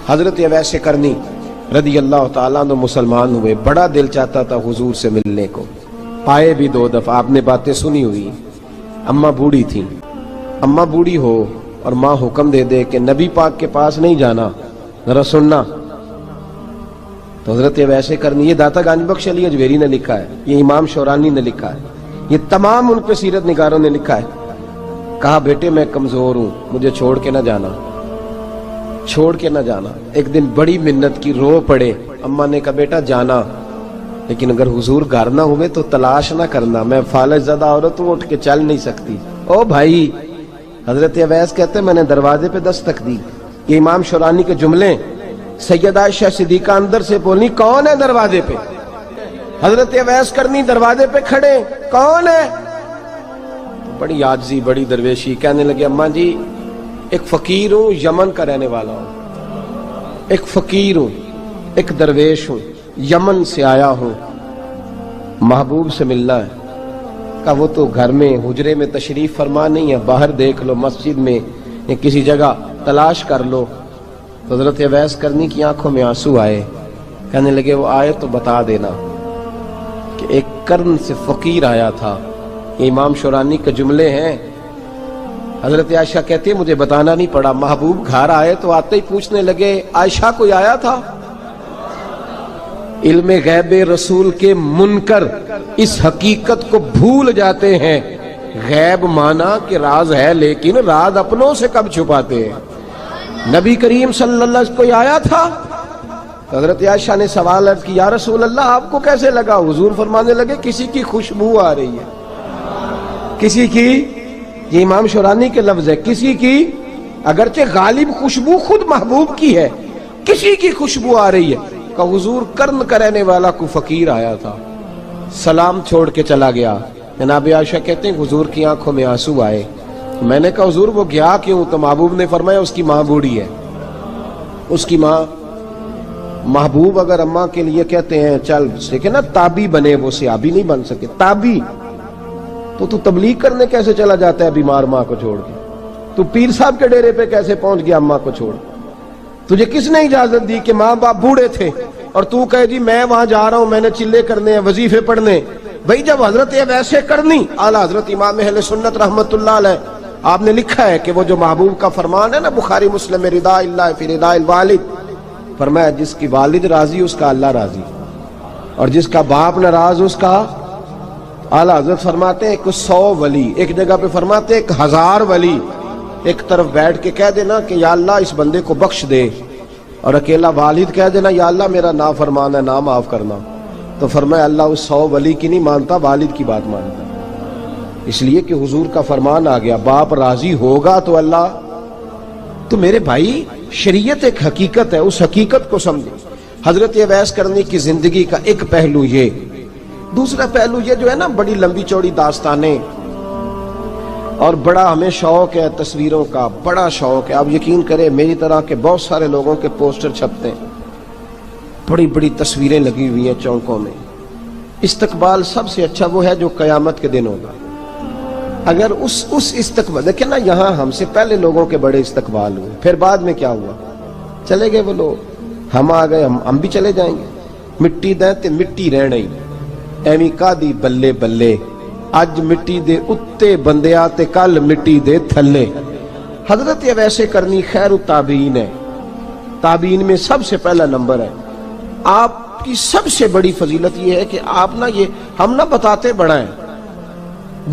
حضرت اویس کرنی رضی اللہ تعالیٰ عنہ مسلمان ہوئے، بڑا دل چاہتا تھا حضور سے ملنے کو، آئے بھی 2 دفعہ، آپ نے باتیں سنی ہوئی۔ اماں بوڑھی تھیں، اماں بوڑھی ہو اور ماں حکم دے دے کہ نبی پاک کے پاس نہیں جانا، ذرا سننا، تو حضرت اویس کرنی، یہ داتا گنج بخش علی اجویری نے لکھا ہے، یہ امام شورانی نے لکھا ہے، یہ تمام ان پہ سیرت نگاروں نے لکھا ہے، کہا بیٹے میں کمزور ہوں، مجھے چھوڑ کے نہ جانا، چھوڑ کے نہ جانا۔ ایک دن بڑی منت کی، رو پڑے، اماں نے کہا بیٹا جانا، لیکن اگر حضور گھر نہ ہوئے تو تلاش نہ کرنا، میں فالج زدہ عورت ہوں، اٹھ کے چل نہیں سکتی۔ او بھائی، حضرت اویس کہتے میں نے دروازے پہ دستک دی، یہ امام شورانی کے جملے، سیدہ عائشہ صدیقہ اندر سے بولی کون ہے دروازے پہ؟ حضرت اویس کرنی دروازے پہ کھڑے، کون ہے؟ بڑی عاجزی، بڑی درویشی، کہنے لگے اماں جی ایک فقیر ہوں، یمن کا رہنے والا ہوں، ایک فقیر ہوں، ایک درویش ہوں، یمن سے آیا ہوں، محبوب سے ملنا ہے۔ کہا وہ تو گھر میں حجرے میں تشریف فرما نہیں ہے، باہر دیکھ لو، مسجد میں یا کسی جگہ تلاش کر لو۔ تو حضرت اویس کرنی کی آنکھوں میں آنسو آئے، کہنے لگے وہ آئے تو بتا دینا کہ ایک قرن سے فقیر آیا تھا۔ یہ امام شورانی کے جملے ہیں۔ حضرت عائشہ کہتے ہیں مجھے بتانا نہیں پڑا، محبوب گھر آئے تو آتے ہی پوچھنے لگے عائشہ کوئی آیا تھا؟ علم غیب رسول کے منکر اس حقیقت کو بھول جاتے ہیں، غیب مانا کہ راز ہے لیکن راز اپنوں سے کب چھپاتے ہیں۔ نبی کریم صلی اللہ علیہ وسلم کوئی آیا تھا؟ حضرت عائشہ نے سوال عرض کی یا رسول اللہ آپ کو کیسے لگا؟ حضور فرمانے لگے کسی کی خوشبو آ رہی ہے، کسی کی، یہ امام شورانی کے لفظ ہے، کسی کی، اگرچہ غالب خوشبو خود محبوب کی ہے، کسی کی خوشبو آ رہی ہے۔ کہ حضور قرن کا رہنے والا کو فقیر آیا تھا، سلام چھوڑ کے چلا گیا۔ جناب عائشہ کہتے ہیں حضور کی آنکھوں میں آنسو آئے۔ میں نے کہا حضور وہ گیا کیوں؟ تو محبوب نے فرمایا اس کی ماں بوڑھی ہے، اس کی ماں۔ محبوب اگر اماں کے لیے کہتے ہیں چل دیکھیں نا تابی بنے، وہ صحابی نہیں بن سکے، تابی، تو تبلیغ کرنے کیسے چلا جاتا ہے بیمار ماں کو چھوڑ کے؟ تو پیر صاحب کے ڈیرے پہ کیسے پہنچ گیا اماں کو چھوڑ؟ تجھے کس نے اجازت دی کہ ماں باپ بوڑھے تھے اور تو کہے جی میں وہاں جا رہا ہوں، میں نے چلے کرنے ہیں، وظیفے پڑھنے؟ بھئی جب حضرت اویس کرنی اعلیٰ حضرت امام اہل سنت رحمت اللہ علیہ، آپ نے لکھا ہے کہ وہ جو محبوب کا فرمان ہے نا بخاری مسلم میں، رضا اللہ فی رضا الوالد، فرمایا جس کی والد راضی اس کا اللہ راضی، اور جس کا باپ ناراض اس کا اعلیٰ حضرت فرماتے ہیں 100 ولی، ایک جگہ پہ فرماتے ہیں 1000 ولی ایک طرف بیٹھ کے کہہ دینا کہ یا اللہ اس بندے کو بخش دے، اور اکیلا والد کہہ دینا یا اللہ میرا نافرمان ہے نہ معاف کرنا، تو فرمایا اللہ اس 100 ولی کی نہیں مانتا، والد کی بات مانتا، اس لیے کہ حضور کا فرمان آ گیا باپ راضی ہوگا تو اللہ۔ تو میرے بھائی شریعت ایک حقیقت ہے، اس حقیقت کو سمجھیں۔ حضرت اویس کرنی کی زندگی کا ایک پہلو یہ، دوسرا پہلو یہ جو ہے نا بڑی لمبی چوڑی داستانیں، اور بڑا ہمیں شوق ہے تصویروں کا، بڑا شوق ہے۔ آپ یقین کریں میری طرح کے بہت سارے لوگوں کے پوسٹر چھپتے ہیں، بڑی بڑی تصویریں لگی ہوئی ہیں چوکوں میں۔ استقبال سب سے اچھا وہ ہے جو قیامت کے دن ہوگا۔ اگر اس استقبال دیکھیں نا، یہاں ہم سے پہلے لوگوں کے بڑے استقبال ہوئے، پھر بعد میں کیا ہوا؟ چلے گئے وہ لوگ، ہم آ گئے، ہم بھی چلے جائیں گے۔ مٹی دیں تے مٹی رہنا ہی، ایویں کا دی بلے بلے، اج مٹی دے اتے بندیا تے کل مٹی دے تھلے۔ حضرت اویس کرنی خیر التابعین ہے، تابعین میں سب سے پہلا نمبر ہے۔ آپ کی سب سے بڑی فضیلت یہ ہے کہ آپ نا، یہ ہم نہ بتاتے بڑا ہیں،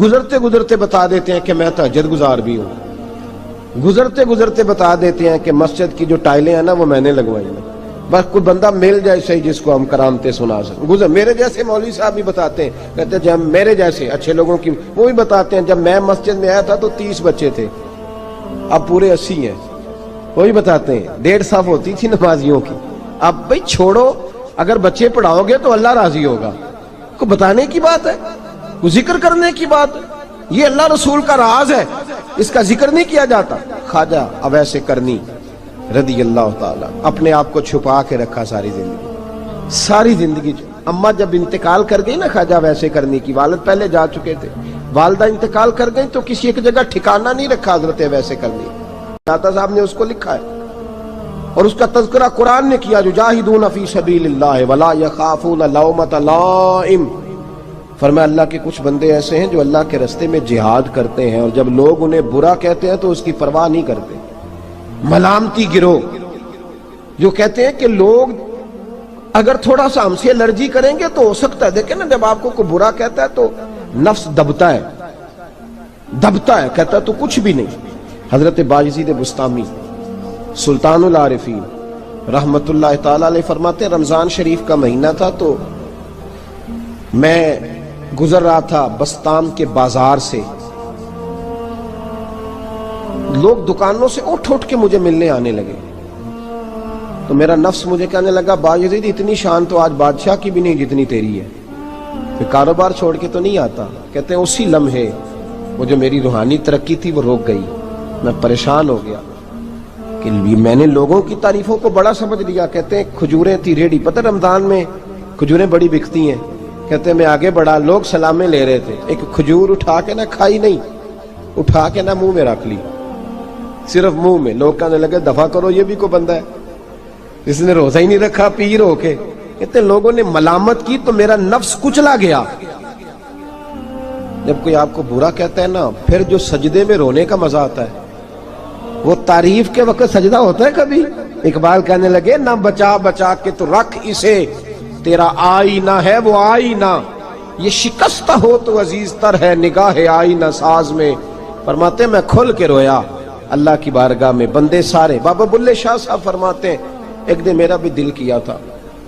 گزرتے گزرتے بتا دیتے ہیں کہ میں تہجد گزار بھی ہوں، گزرتے گزرتے بتا دیتے ہیں کہ مسجد کی جو ٹائلیں ہیں نا وہ میں نے لگوائی ہیں، بس کوئی بندہ مل جائے صحیح جس کو ہم کرامتیں سنا سکیں۔ میرے جیسے مولوی صاحب بھی بتاتے ہیں، کہتے ہیں جب میرے جیسے اچھے لوگوں کی، وہ بھی بتاتے ہیں جب میں مسجد میں آیا تھا تو 30 بچے تھے، اب پورے 80 ہیں، وہی بتاتے ہیں 1.5 صف ہوتی تھی نمازیوں کی، اب بھائی چھوڑو، اگر بچے پڑھاؤ گے تو اللہ راضی ہوگا، کو بتانے کی بات ہے، وہ ذکر کرنے کی بات ہے، یہ اللہ رسول کا راز ہے، اس کا ذکر نہیں کیا جاتا۔ خواجہ اویس کرنی رضی اللہ تعالیٰ اپنے آپ کو چھپا کے رکھا ساری زندگی، ساری زندگی۔ اماں جب انتقال کر گئی نا خواجہ اویس کرنی کی، والد پہلے جا چکے تھے، والدہ انتقال کر گئی تو کسی ایک جگہ ٹھکانہ نہیں رکھا حضرت اویس کرنی، داتا صاحب نے اس کو لکھا ہے، اور اس کا تذکرہ قرآن نے کیا، یجاہدون فی سبیل اللہ ولا یخافون لومۃ لائم۔ فرمایا اللہ کے کچھ بندے ایسے ہیں جو اللہ کے راستے میں جہاد کرتے ہیں اور جب لوگ انہیں برا کہتے ہیں تو اس کی پرواہ نہیں کرتے۔ ملامتی گروہ جو کہتے ہیں کہ لوگ اگر تھوڑا سا ہم سے الرجی کریں گے تو ہو سکتا ہے، دیکھیں نا جب آپ کو کوئی برا کہتا ہے تو نفس دبتا ہے، کہتا ہے تو کچھ بھی نہیں۔ حضرت بایزید بسطامی سلطان العارفین رحمت اللہ تعالی علیہ فرماتے ہیں رمضان شریف کا مہینہ تھا تو میں گزر رہا تھا بسطام کے بازار سے، لوگ دکانوں سے اٹھ کے مجھے ملنے آنے لگے تو میرا نفس مجھے کہنے لگا بایزید اتنی شان تو آج بادشاہ کی بھی نہیں جتنی تیری ہے، پھر کاروبار چھوڑ کے تو نہیں آتا۔ کہتے ہیں اسی لمحے وہ جو میری روحانی ترقی تھی وہ رک گئی، میں پریشان ہو گیا کہ میں نے لوگوں کی تعریفوں کو بڑا سمجھ لیا۔ کہتے ہیں کھجوریں تھی ریڈی، پتہ رمضان میں کھجوریں بڑی بکتی ہیں، کہتے ہیں میں آگے بڑھا، لوگ سلامیں لے رہے تھے، ایک کھجور اٹھا کے نہ کھائی نہیں، اٹھا کے نہ منہ میں رکھ لی، صرف منہ میں۔ لوگ کہنے لگے دفع کرو، یہ بھی کوئی بندہ ہے جس نے روزہ ہی نہیں رکھا پیر ہو کے۔ کہتے ہیں لوگوں نے ملامت کی تو میرا نفس کچلا گیا۔ جب کوئی آپ کو برا کہتا ہے نا، پھر جو سجدے میں رونے کا مزہ آتا ہے وہ تعریف کے وقت سجدہ ہوتا ہے کبھی؟ اقبال کہنے لگے نہ بچا بچا کے تو رکھ اسے، تیرا آئینہ ہے وہ آئینہ، یہ شکستہ ہو تو عزیز تر ہے نگاہ آئینہ ساز میں۔ فرماتے میں کھل کے رویا اللہ کی بارگاہ میں، بندے سارے۔ بابا بلے شاہ صاحب فرماتے ہیں ایک دن میرا بھی دل کیا تھا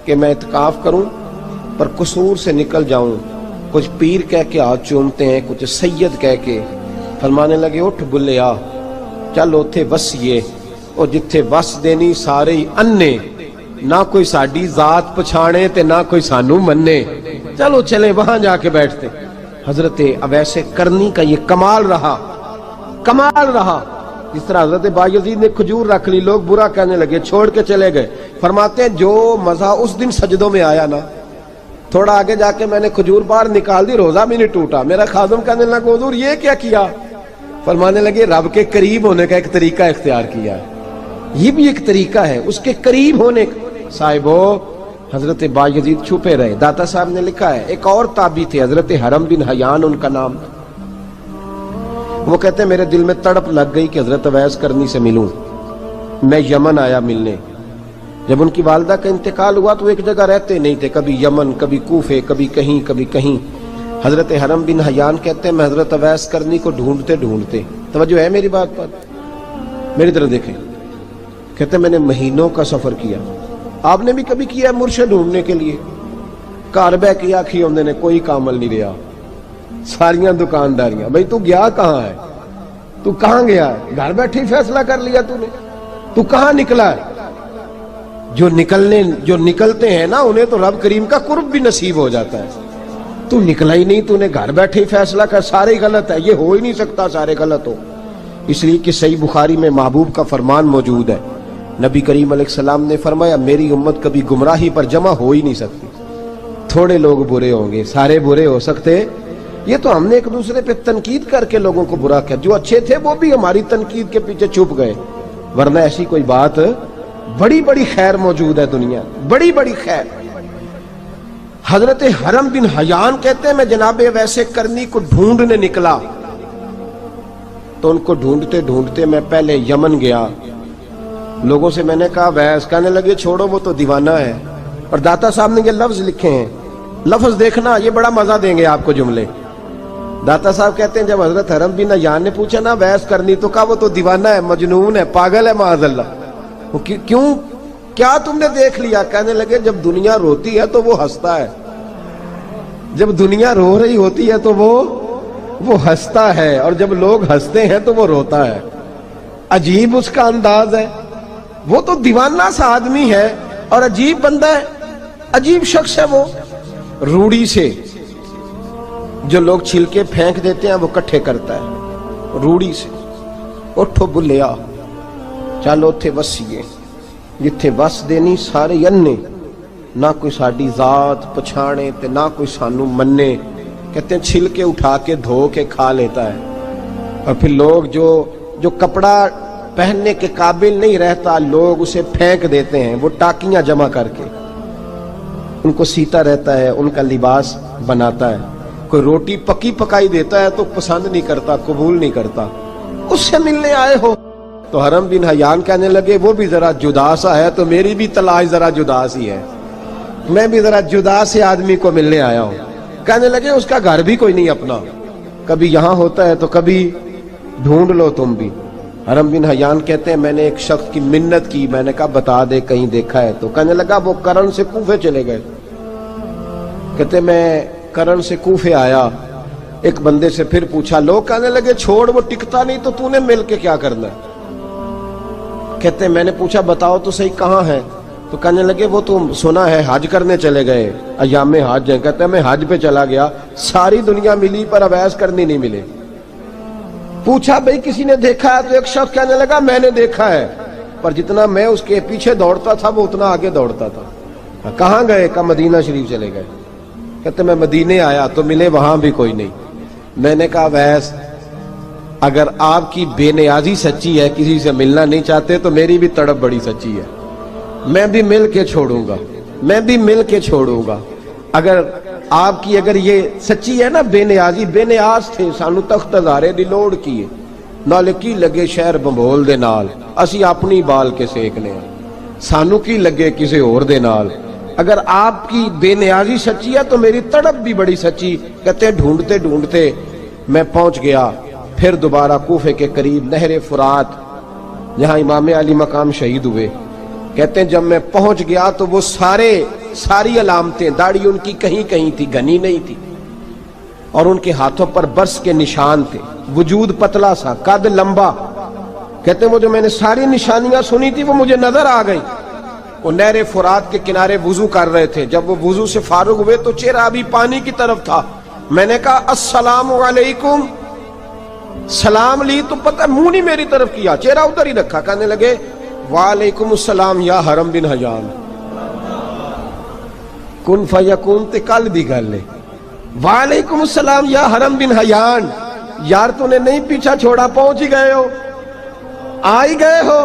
کہ میں اعتکاف کروں پر قصور سے نکل جاؤں، کچھ پیر کہہ کے ہاتھ چومتے ہیں، کچھ سید کہہ کے۔ فرمانے لگے اٹھ بلے آ، چل اوتھے وسیے اور جتھے وس دینی سارے ہی انے، نہ کوئی ساڈی ذات پچھانے تے نہ کوئی سانو مننے، چلو چلے وہاں جا کے بیٹھتے۔ حضرت اویس کرنی کا یہ کمال رہا، جس طرح حضرت بایزید نے کھجور رکھ لی، لوگ برا کہنے لگے، چھوڑ کے چلے گئے۔ فرماتے ہیں جو مزہ اس دن سجدوں میں آیا نا، تھوڑا آگے جا کے میں نے کھجور باہر نکال دی، روزہ بھی نہیں ٹوٹا۔ میرا خادم کہنے لگا حضور یہ کیا کیا؟ فرمانے لگے رب کے قریب ہونے کا ایک طریقہ اختیار کیا ہے، یہ بھی ایک طریقہ ہے اس کے قریب ہونے کا۔ صاحبو حضرت بایزید چھپے رہے۔ داتا صاحب نے لکھا ہے ایک اور تابعی تھے حضرت حرم بن حیان ان کا نام، وہ کہتے ہیں میرے دل میں تڑپ لگ گئی کہ حضرت اویس کرنی سے ملوں۔ میں یمن آیا ملنے، جب ان کی والدہ کا انتقال ہوا تو ایک جگہ رہتے نہیں تھے، کبھی یمن، کبھی کوفے، کبھی کہیں۔ حضرت حرم بن حیان کہتے ہیں میں حضرت اویس کرنی کو ڈھونڈتے، توجہ ہے میری بات پر، میری طرف دیکھیں، کہتے ہیں میں نے مہینوں کا سفر کیا۔ آپ نے بھی کبھی کیا ہے مرشد ڈھونڈنے کے لیے؟ گھر بہ کے آکھی ہوندے نے کوئی کامل نہیں رہا، ساریاں دکانداریاں۔ بھئی تو گیا کہاں ہے؟ تو کہاں گیا ہے؟ گھر بیٹھے ہی فیصلہ کر لیا تو نے؟ تو کہاں نکلا ہے؟ جو نکلتے ہیں نا انہیں تو رب کریم کا قرب بھی نصیب ہو جاتا ہے۔ تو نکلا ہی نہیں، تو نے گھر بیٹھے ہی فیصلہ کر سارے غلط ہے، یہ ہو ہی نہیں سکتا سارے غلط ہو۔ اس لیے کہ صحیح بخاری میں محبوب کا فرمان موجود ہے، نبی کریم علیہ السلام نے فرمایا میری امت کبھی گمراہی پر جمع ہو ہی نہیں سکتی، تھوڑے لوگ برے ہوں گے، سارے برے ہو سکتے۔ یہ تو ہم نے ایک دوسرے پہ تنقید کر کے لوگوں کو برا کیا، جو اچھے تھے وہ بھی ہماری تنقید کے پیچھے چھپ گئے، ورنہ ایسی کوئی بات، بڑی خیر موجود ہے دنیا، بڑی خیر۔ حضرت حرم بن حیان کہتے ہیں میں جناب اویس کرنی کو ڈھونڈنے نکلا تو ان کو ڈھونڈتے میں پہلے یمن گیا، لوگوں سے میں نے کہا اویس، کہنے لگے چھوڑو وہ تو دیوانہ ہے۔ اور داتا صاحب نے یہ لفظ لکھے ہیں، لفظ دیکھنا یہ بڑا مزہ دیں گے آپ کو جملے۔ داتا صاحب کہتے ہیں جب حضرت حرم بن حیان نے پوچھا نا اویس کرنی، تو کہا وہ تو دیوانہ ہے، مجنون ہے، پاگل ہے معاذ اللہ۔ کیوں؟ کیا تم نے دیکھ لیا؟ کہنے لگے جب دنیا روتی ہے تو وہ ہنستا ہے، جب دنیا رو رہی ہوتی ہے تو وہ ہنستا ہے، اور جب لوگ ہنستے ہیں تو وہ روتا ہے۔ عجیب اس کا انداز ہے، وہ تو دیوانہ سا آدمی ہے اور عجیب بندہ ہے، عجیب شخص ہے وہ۔ روڑی سے جو لوگ چھلکے پھینک دیتے ہیں وہ کٹھے کرتا ہے، روڑی سے۔ اٹھو بلیا چلو اوتھے وسیے جتھے وس دینی سارے انے، نہ کوئی ساڈی ذات پچھانے تے نہ کوئی سانو مننے۔ کہتے ہیں چھلکے اٹھا کے دھو کے کھا لیتا ہے، اور پھر لوگ جو کپڑا پہننے کے قابل نہیں رہتا، لوگ اسے پھینک دیتے ہیں، وہ ٹاکیاں جمع کر کے ان کو سیتا رہتا ہے، ان کا لباس بناتا ہے۔ کوئی روٹی پکی پکائی دیتا ہے تو پسند نہیں کرتا، قبول نہیں کرتا، اس سے ملنے آئے ہو؟ تو حرم بن حیان کہنے لگے وہ بھی ذرا جدا سا ہے تو میری بھی تلاش ذرا جدا سی ہے، میں بھی ذرا جدا سے آدمی کو ملنے آیا ہوں۔ کہنے لگے اس کا گھر بھی کوئی نہیں اپنا، کبھی یہاں ہوتا ہے تو کبھی ڈھونڈ لو تم بھی۔ حرم بن حیان کہتے ہیں میں نے ایک شخص کی منت کی، میں نے کہا بتا دے کہیں دیکھا ہے تو؟ کہنے لگا وہ کرن سے کوفے چلے گئے۔ کہتے میں کرن سے کوفے آیا، ایک بندے سے پھر پوچھا، لوگ کہنے لگے چھوڑ وہ ٹکتا نہیں تو نے مل کے کیا کرنا ہے؟ کہتے میں نے پوچھا بتاؤ تو صحیح کہاں ہے؟ تو کہنے لگے وہ تو سنا ہے حج کرنے چلے گئے، ایام حج ہیں۔ کہتے میں حج پہ چلا گیا، ساری دنیا ملی پر اویس کرنی نہیں ملے۔ پوچھا بھئی کسی نے دیکھا ہے؟ تو ایک شخص کہنے لگا میں نے دیکھا ہے، پر جتنا میں اس کے پیچھے دوڑتا تھا وہ اتنا آگے دوڑتا تھا۔ کہاں گئے؟ کہ مدینہ شریف چلے گئے۔ کہتے میں مدینے آیا تو ملے وہاں بھی کوئی نہیں۔ میں نے کہا ویس اگر آپ کی بے نیازی سچی ہے، کسی سے ملنا نہیں چاہتے، تو میری بھی تڑپ بڑی سچی ہے، میں بھی مل کے چھوڑوں گا، میں بھی مل کے چھوڑوں گا۔ اگر آپ کی اگر یہ سچی ہے نا بے نیازی، بے نیاز تھے، سانو تخت ہزارے دی لوڑ کیے، نال کی لگے شہر بمبول دے نال، اسی اپنی بال کے سیکنے ہیں، سانو کی لگے کسی اور دے نال۔ اگر آپ کی بے نیازی سچی ہے تو میری تڑپ بھی بڑی سچی۔ کہتے ہیں ڈھونڈتے ڈھونڈتے میں پہنچ گیا، پھر دوبارہ کوفے کے قریب نہر فرات جہاں امام علی مقام شہید ہوئے۔ کہتے ہیں جب میں پہنچ گیا تو وہ ساری علامتیں، داڑھی ان کی کہیں کہیں تھی، گھنی نہیں تھی، اور ان کے ہاتھوں پر برس کے نشان تھے، وجود پتلا سا، قد لمبا۔ کہتے ہیں وہ جو میں نے ساری نشانیاں سنی تھی وہ مجھے نظر آ گئی۔ وہ نہر فرات کے کنارے وضو کر رہے تھے، جب وہ وضو سے فارغ ہوئے تو چہرہ ابھی پانی کی طرف تھا۔ میں نے کہا السلام علیکم، سلام لی تو پتہ منہ نہیں میری طرف کیا، چہرہ ادھر ہی رکھا۔ کہنے لگے وعلیکم السلام یا حرم بن حیان، کن فیکون تے کل دی گل ہے۔ وعلیکم السلام یا حرم بن حیان، یار تو نے نہیں پیچھا چھوڑا، پہنچ ہی گئے ہو، آ ہی گئے ہو۔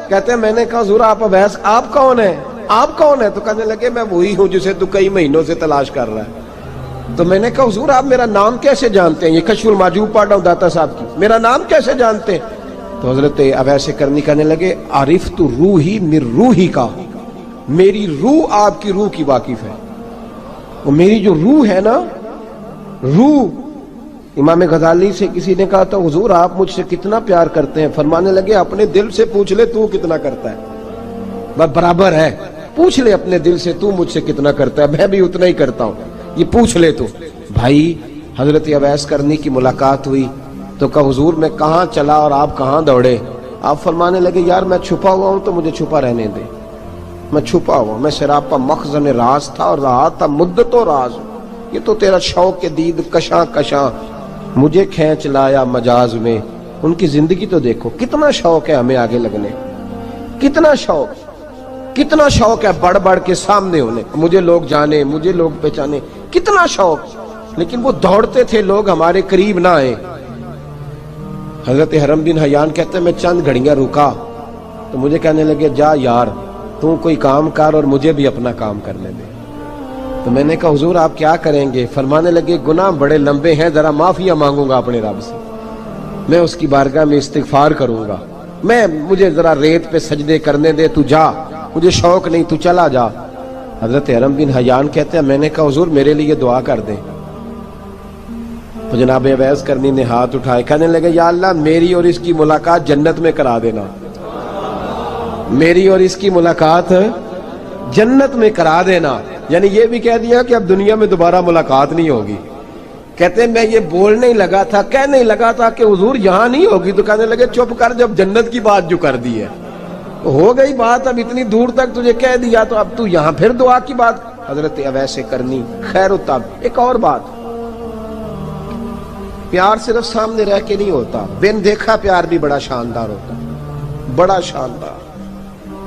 کہتے ہیں میں نے کہا حضور آپ اویس، آپ کون ہیں؟ آپ کون ہیں؟ تو کہنے لگے میں وہی ہوں جسے تو کئی مہینوں سے تلاش کر رہا ہے۔ تو میں نے کہا حضور آپ میرا نام کیسے جانتے ہیں؟ یہ کشف المحجوب پڑھ رہا ہوں داتا صاحب کی، میرا نام کیسے جانتے ہیں؟ تو حضرت اویس کرنی کہنے لگے عرفت روحی من روحی کا، میری روح آپ کی روح کی واقف ہے، وہ میری جو روح ہے نا، روح۔ امام غزالی سے کسی نے کہا تو حضور آپ مجھ سے کتنا پیار کرتے ہیں؟ فرمانے لگے اپنے دل سے پوچھ لے تو کتنا کرتا ہے، برابر ہے، پوچھ لے اپنے دل سے تو مجھ سے کتنا کرتا ہے، میں بھی اتنا ہی کرتا ہوں، یہ پوچھ لے تو۔ بھائی حضرت اویس کرنی کی ملاقات ہوئی تو کہا حضور میں کہاں چلا اور آپ کہاں دوڑے؟ آپ فرمانے لگے یار میں چھپا ہوا ہوں تو مجھے چھپا رہنے دے، میں چھپا ہوا، میں سراپا مخزن راز تھا اور رہا تھا مدت و راز۔ یہ تو تیرا شوق کے دید کشاں کشاں مجھے کھینچ لایا مجاز میں۔ ان کی زندگی تو دیکھو، کتنا شوق ہے ہمیں آگے لگنے، کتنا شوق ہے بڑھ بڑھ کے سامنے ہونے، مجھے لوگ جانے، مجھے لوگ پہچانے، کتنا شوق، لیکن وہ دوڑتے تھے لوگ ہمارے قریب نہ آئے۔ حضرت حرم بن حیان کہتے ہیں میں چند گھڑیاں رکا تو مجھے کہنے لگے جا یار تو کوئی کام کر اور مجھے بھی اپنا کام کرنے دے۔ تو میں نے کہا حضور آپ کیا کریں گے؟ فرمانے لگے گناہ بڑے لمبے ہیں، ذرا معافیاں مانگوں گا اپنے رب سے، میں اس کی بارگاہ میں استغفار کروں گا، مجھے ذرا ریت پہ سجدے کرنے دے، تو جا، مجھے شوق نہیں، تو چلا جا۔ حضرت حرم بن حیان کہتے ہیں میں نے کہا حضور میرے لیے دعا کر دیں۔ تو جناب اویس کرنی نے ہاتھ اٹھائے، کہنے لگے یا اللہ میری اور اس کی ملاقات جنت میں کرا دینا، میری اور اس کی ملاقات جنت میں کرا دینا، یعنی یہ بھی کہہ دیا کہ اب دنیا میں دوبارہ ملاقات نہیں ہوگی۔ کہتے ہیں میں یہ بولنے ہی لگا تھا، کہنے ہی لگا تھا کہ حضور یہاں نہیں ہوگی، تو کہنے لگے چپ کر، جب جنت کی بات جو کر دی ہے ہو گئی بات، اب اتنی دور تک تجھے کہہ دیا تو اب تو یہاں پھر دعا کی بات۔ حضرت اویس کرنی خیر التاب۔ ایک اور بات، پیار صرف سامنے رہ کے نہیں ہوتا، بن دیکھا پیار بھی بڑا شاندار ہوتا، بڑا شاندار،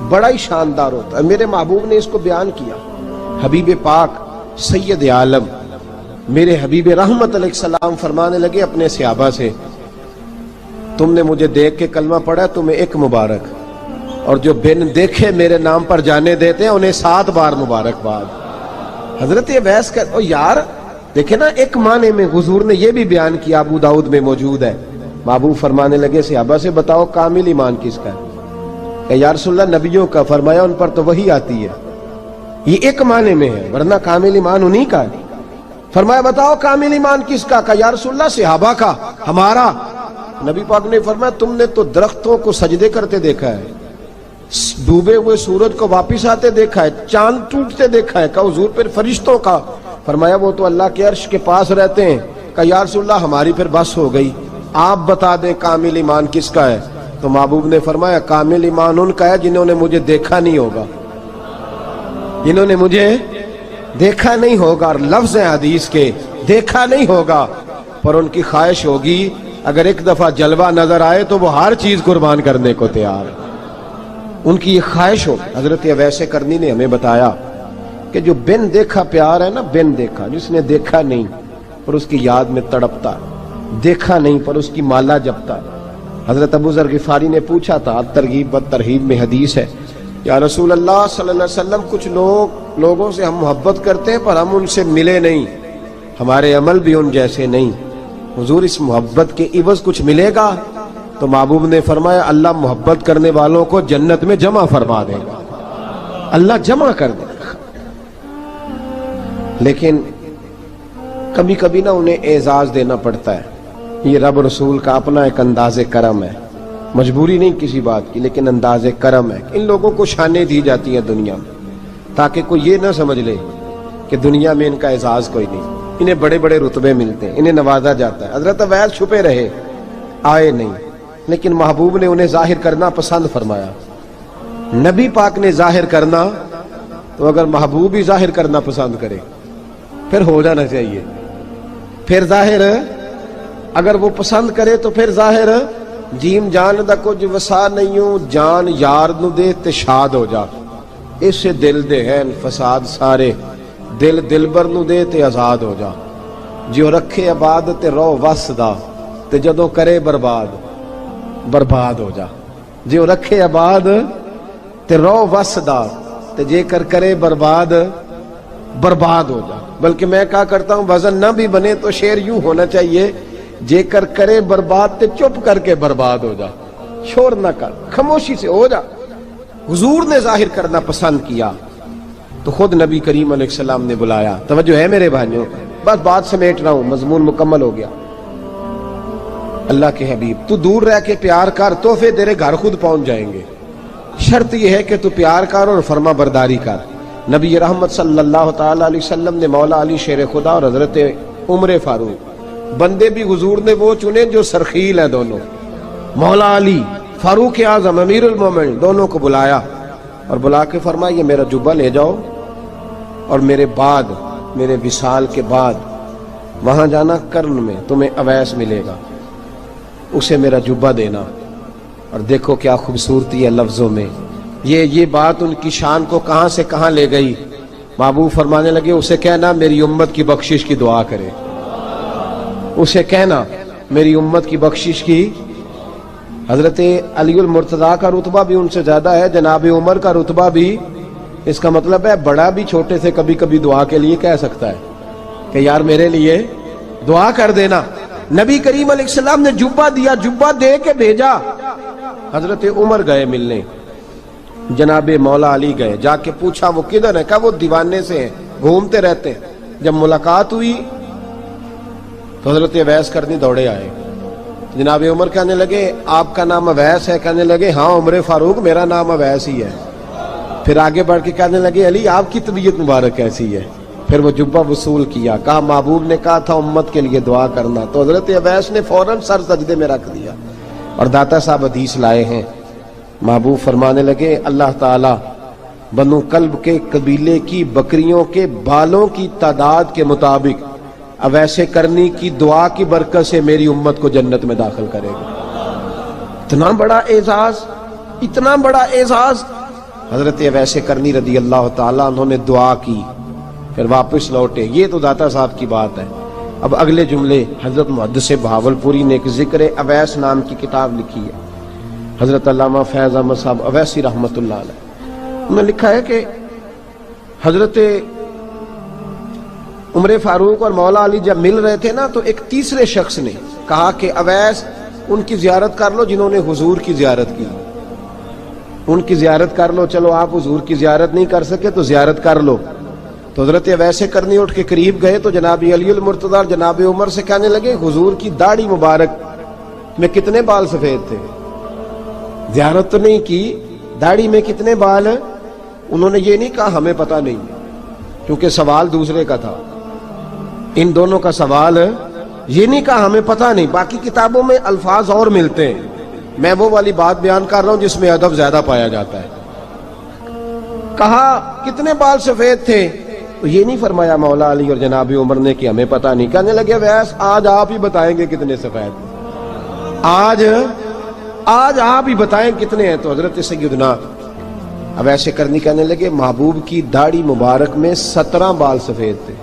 بڑا ہی شاندار ہوتا ہے۔ میرے محبوب نے اس کو بیان کیا، حبیب پاک سید عالم میرے حبیب رحمت علیہ السلام فرمانے لگے اپنے صحابہ سے، تم نے مجھے دیکھ کے کلمہ پڑھا تمہیں ایک مبارک، اور جو بن دیکھے میرے نام پر جانے دیتے ہیں انہیں 7 بار مبارکباد۔ حضرت اویس کا یار دیکھیں نا، ایک معنی میں حضور نے یہ بھی بیان کیا، ابو داؤد میں موجود ہے۔ محبوب فرمانے لگے صحابہ سے بتاؤ کامل ایمان کس کا ہے؟ کہ یا رسول اللہ نبیوں کا۔ فرمایا ان پر تو وہی آتی ہے، یہ ایک معنی میں ہے، ورنہ کامل ایمان انہی کا ہے۔ فرمایا بتاؤ کامل ایمان کس کا؟ کہ یا رسول اللہ صحابہ کا، ہمارا۔ نبی پاک نے فرمایا تم نے تو درختوں کو سجدے کرتے دیکھا ہے، ڈوبے ہوئے سورج کو واپس آتے دیکھا ہے، چاند ٹوٹتے دیکھا ہے۔ کہ حضور پھر فرشتوں کا؟ فرمایا وہ تو اللہ کے عرش کے پاس رہتے ہیں۔ کہ یا رسول اللہ ہماری پھر بس ہو گئی، آپ بتا دیں کامل ایمان کس کا ہے؟ تو محبوب نے فرمایا کامل ایمان ان کا ہے جنہوں نے مجھے دیکھا نہیں ہوگا، جنہوں نے مجھے دیکھا نہیں ہوگا، اور لفظ ہیں حدیث کے، دیکھا نہیں ہوگا پر ان کی خواہش ہوگی اگر ایک دفعہ جلوہ نظر آئے تو وہ ہر چیز قربان کرنے کو تیار ہے، ان کی یہ خواہش ہو۔ حضرت اویس کرنی نے ہمیں بتایا کہ جو بن دیکھا پیار ہے نا، بن دیکھا، جس نے دیکھا نہیں پر اس کی یاد میں تڑپتا، دیکھا نہیں پر اس کی مالا جپتا۔ حضرت ابو ذر غفاری نے پوچھا تھا، ترغیب و ترہیب میں حدیث ہے، یا رسول اللہ صلی اللہ علیہ وسلم کچھ لوگوں سے ہم محبت کرتے ہیں پر ہم ان سے ملے نہیں، ہمارے عمل بھی ان جیسے نہیں، حضور اس محبت کے عوض کچھ ملے گا؟ تو محبوب نے فرمایا اللہ محبت کرنے والوں کو جنت میں جمع فرما دے گا، اللہ جمع کر دے گا۔ لیکن کبھی کبھی نا انہیں اعزاز دینا پڑتا ہے، یہ رب رسول کا اپنا ایک انداز کرم ہے، مجبوری نہیں کسی بات کی، لیکن انداز کرم ہے۔ ان لوگوں کو شانیں دی جاتی ہیں دنیا میں تاکہ کوئی یہ نہ سمجھ لے کہ دنیا میں ان کا اعزاز کوئی نہیں، انہیں بڑے بڑے رتبے ملتے ہیں، انہیں نوازا جاتا ہے۔ حضرت اویس چھپے رہے، آئے نہیں، لیکن محبوب نے انہیں ظاہر کرنا پسند فرمایا۔ نبی پاک نے ظاہر کرنا تو اگر محبوب ہی ظاہر کرنا پسند کرے پھر ہو جانا چاہیے، پھر ظاہر اگر وہ پسند کرے تو پھر ظاہر جیم جان دا کچھ وسا نہیں ہوں، جان یار نو دے تے شاد ہو جا، اس سے دل دے ہیں فساد سارے، دل دلبر نو دے تے آزاد ہو جا، جو رکھے آباد تے رو وس دا تے جدوں کرے برباد برباد ہو جا، جو رکھے آباد تے رو وس دا تے جے کر کرے برباد برباد ہو جا۔ بلکہ میں کہا کرتا ہوں وزن نہ بھی بنے تو شعر یوں ہونا چاہیے، جے کر کرے برباد تے چپ کر کے برباد ہو جا، شور نہ کر، خاموشی سے ہو جا۔ حضور نے ظاہر کرنا پسند کیا تو خود نبی کریم علیہ السلام نے بلایا۔ توجہ ہے میرے بھائیوں، بس بات سمیٹ رہا ہوں، مضمون مکمل ہو گیا۔ اللہ کے حبیب تو دور رہ کے پیار کر، تحفے تیرے گھر خود پہنچ جائیں گے، شرط یہ ہے کہ تو پیار کر اور فرما برداری کر۔ نبی رحمت صلی اللہ تعالی علیہ وسلم نے مولا علی شیر خدا اور حضرت عمر فاروق، بندے بھی حضور نے وہ چنے جو سرخیل ہیں دونوں، مولا علی فاروق اعظم امیر المومنین، دونوں کو بلایا اور بلا کے فرمایا یہ میرا جبہ لے جاؤ اور میرے بعد، میرے وصال کے بعد وہاں جانا کرن میں تمہیں اویس ملے گا، اسے میرا جبہ دینا۔ اور دیکھو کیا خوبصورتی ہے لفظوں میں، یہ بات ان کی شان کو کہاں سے کہاں لے گئی۔ محبوب فرمانے لگے اسے کہنا میری امت کی بخشش کی دعا کرے، اسے کہنا میری امت کی بخشش کی۔ حضرت علی المرتضیٰ کا رتبہ بھی ان سے زیادہ ہے، جناب عمر کا رتبہ بھی، اس کا مطلب ہے بڑا بھی چھوٹے سے کبھی کبھی دعا کے لیے کہہ سکتا ہے کہ یار میرے لیے دعا کر دینا۔ نبی کریم علیہ السلام نے جبہ دیا، جبہ دے کے بھیجا۔ حضرت عمر گئے ملنے، جناب مولا علی گئے، جا کے پوچھا وہ کدھر ہے؟ کہا وہ دیوانے سے ہیں، گھومتے رہتے ہیں۔ جب ملاقات ہوئی تو حضرت اویس کرنی دوڑے آئے، جناب عمر کہنے لگے آپ کا نام اویس ہے؟ کہنے لگے ہاں عمر فاروق میرا نام اویس ہی ہے۔ پھر آگے بڑھ کے کہنے لگے علی آپ کی طبیعت مبارک کیسی ہے؟ پھر وہ جبہ وصول کیا، کہا محبوب نے کہا تھا امت کے لیے دعا کرنا، تو حضرت اویس نے فوراً سر سجدے میں رکھ دیا۔ اور داتا صاحب حدیث لائے ہیں، محبوب فرمانے لگے اللہ تعالی بنو کلب کے قبیلے کی بکریوں کے بالوں کی تعداد کے مطابق اویس کرنی کی دعا کی برکت سے میری امت کو جنت میں داخل کرے گا۔ اتنا بڑا اعزاز، اتنا بڑا اعزاز۔ حضرت اویس کرنی رضی اللہ تعالیٰ انہوں نے دعا کی، پھر واپس لوٹے۔ یہ تو داتا صاحب کی بات ہے، اب اگلے جملے حضرت محدث بہاولپوری نے ایک ذکر اویس نام کی کتاب لکھی ہے، حضرت علامہ فیض احمد صاحب اویسی رحمۃ اللہ علیہ، انہوں نے لکھا ہے کہ حضرت عمر فاروق اور مولا علی جب مل رہے تھے نا تو ایک تیسرے شخص نے کہا کہ اویس ان کی زیارت کر لو جنہوں نے حضور کی زیارت کی، ان کی زیارت کر لو، چلو آپ حضور کی زیارت نہیں کر سکے تو زیارت کر لو۔ تو حضرت اویس کرنی اٹھ کے قریب گئے تو جناب علی المرتضیٰ اور جناب عمر سے کہنے لگے حضور کی داڑھی مبارک میں کتنے بال سفید تھے؟ زیارت تو نہیں کی، داڑھی میں کتنے بال؟ انہوں نے یہ نہیں کہا ہمیں پتہ نہیں، کیونکہ سوال دوسرے کا تھا، ان دونوں کا سوال یہ نہیں کہا ہمیں پتہ نہیں۔ باقی کتابوں میں الفاظ اور ملتے ہیں، میں وہ والی بات بیان کر رہا ہوں جس میں ادب زیادہ پایا جاتا ہے۔ کہا کتنے بال سفید تھے؟ تو یہ نہیں فرمایا مولا علی اور جناب عمر نے کہ ہمیں پتہ نہیں، کہنے لگے ویس آج آپ ہی بتائیں گے کتنے سفید تھے، آج آپ ہی بتائیں کتنے ہیں۔ تو حضرت سیدنا اویس کرنی کہنے لگے محبوب کی داڑھی مبارک میں 17 بال سفید تھے،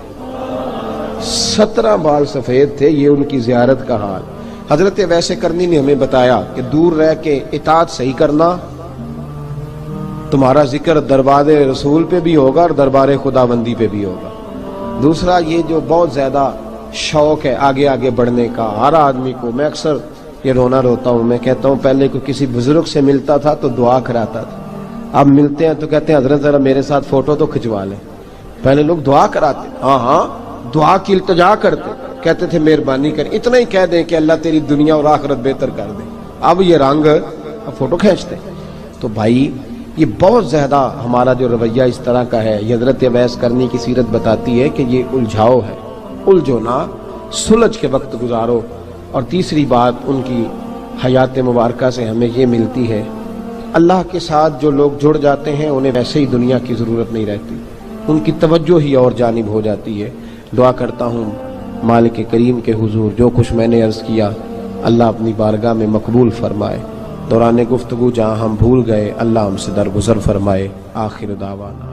17 بال سفید تھے، یہ ان کی زیارت کا حال۔ حضرت اویس کرنی نے ہمیں بتایا کہ دور رہ کے اطاعت صحیح کرنا، تمہارا ذکر دربار رسول پہ بھی ہوگا اور دربار خداوندی پہ بھی ہوگا۔ دوسرا یہ جو بہت زیادہ شوق ہے آگے آگے بڑھنے کا ہر آدمی کو، میں اکثر یہ رونا روتا ہوں، میں کہتا ہوں پہلے کو کسی بزرگ سے ملتا تھا تو دعا کراتا تھا، اب ملتے ہیں تو کہتے ہیں حضرت ذرا میرے ساتھ فوٹو تو کھنچوا لیں۔ پہلے لوگ دعا کراتے، ہاں دعا کی التجا کرتے، کہتے تھے مہربانی کر، اتنا ہی کہہ دیں کہ اللہ تیری دنیا اور آخرت بہتر کر دے، اب یہ رنگ اب فوٹو کھینچتے۔ تو بھائی یہ بہت زیادہ ہمارا جو رویہ اس طرح کا ہے، یہ حضرت اویس کرنی کی سیرت بتاتی ہے کہ یہ الجھاؤ ہے، الجھو نہ، سلجھ کے وقت گزارو۔ اور تیسری بات ان کی حیات مبارکہ سے ہمیں یہ ملتی ہے، اللہ کے ساتھ جو لوگ جڑ جاتے ہیں انہیں ویسے ہی دنیا کی ضرورت نہیں رہتی، ان کی توجہ ہی اور جانب ہو جاتی ہے۔ دعا کرتا ہوں مالک کریم کے حضور جو کچھ میں نے عرض کیا اللہ اپنی بارگاہ میں مقبول فرمائے، دوران گفتگو جہاں ہم بھول گئے اللہ ہم سے درگزر فرمائے۔ آخر دعوانا